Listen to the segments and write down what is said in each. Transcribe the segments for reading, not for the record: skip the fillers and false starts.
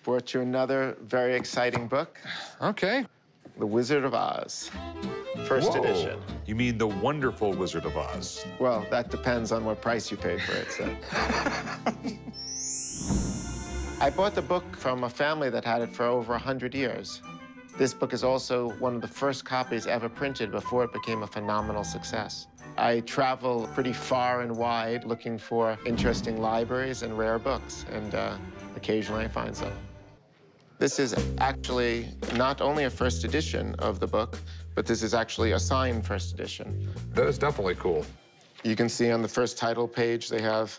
brought you another very exciting book. Okay. The Wizard of Oz, first edition. You mean The Wonderful Wizard of Oz? Well, that depends on what price you paid for it, so. I bought the book from a family that had it for over 100 years. This book is also one of the first copies ever printed before it became a phenomenal success. I travel pretty far and wide looking for interesting libraries and rare books, and occasionally I find some. This is actually not only a first edition of the book, but this is actually a signed first edition. That is definitely cool. You can see on the first title page, they have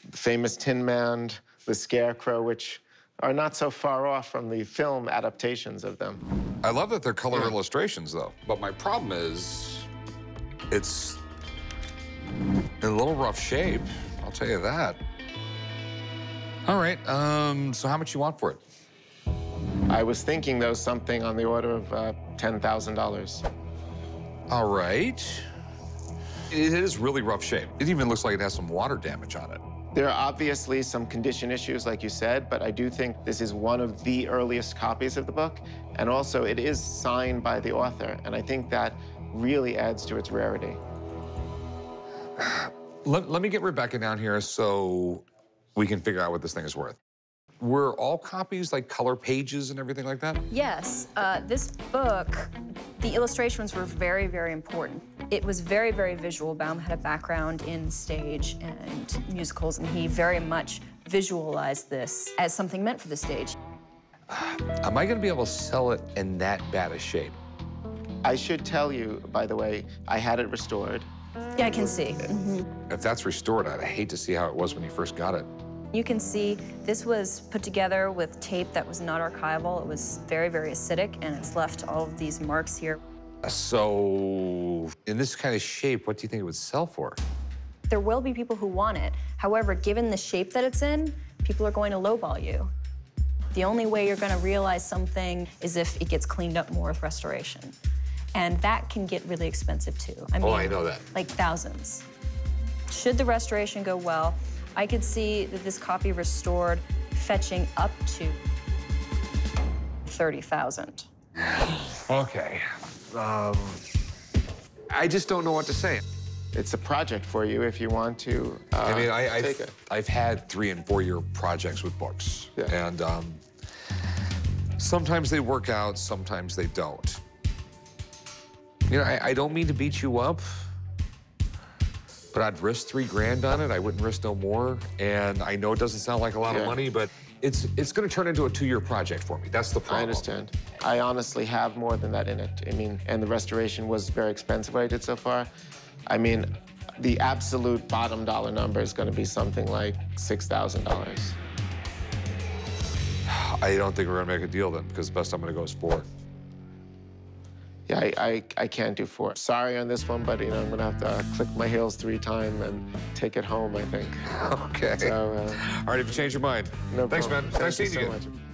the famous Tin Man, the Scarecrow, which are not so far off from the film adaptations of them. I love that they're color illustrations, though. But my problem is, it's in a little rough shape. I'll tell you that. All right, so how much you want for it? I was thinking, though, something on the order of $10,000. All right. It is really rough shape. It even looks like it has some water damage on it. There are obviously some condition issues, like you said, but I do think this is one of the earliest copies of the book. And also, it is signed by the author, and I think that really adds to its rarity. Let me get Rebecca down here so we can figure out what this thing is worth. Were all copies like color pages and everything like that? Yes. This book, the illustrations were very, very important. It was very, very visual. Baum had a background in stage and musicals, and he very much visualized this as something meant for the stage. Am I gonna be able to sell it in that bad a shape? I should tell you, by the way, I had it restored. Yeah, I can see. If that's restored, I'd hate to see how it was when you first got it. You can see this was put together with tape that was not archival. It was very, very acidic, and it's left all of these marks here. So, in this kind of shape, what do you think it would sell for? There will be people who want it. However, given the shape that it's in, people are going to lowball you. The only way you're going to realize something is if it gets cleaned up more with restoration. And that can get really expensive, too. I mean, I know that. Like thousands. Should the restoration go well, I could see that this copy restored fetching up to $30,000. Okay. I just don't know what to say. It's a project for you if you want to I mean, take it. I've had 3- and 4-year projects with books. Yeah. And sometimes they work out, sometimes they don't. You know, I don't mean to beat you up, but I'd risk $3 grand on it. I wouldn't risk no more. And I know it doesn't sound like a lot of money, but it's gonna turn into a 2-year project for me. That's the problem. I understand. I honestly have more than that in it. I mean, and the restoration was very expensive what I did so far. I mean, the absolute bottom dollar number is gonna be something like $6,000. I don't think we're gonna make a deal then, because the best I'm gonna go is 4. Yeah, I can't do 4. Sorry on this one, but, you know, I'm gonna have to click my heels 3 times and take it home, I think. Okay. So, all right, if you change your mind. No Thanks, problem. man. Nice Thank seeing you so again. much.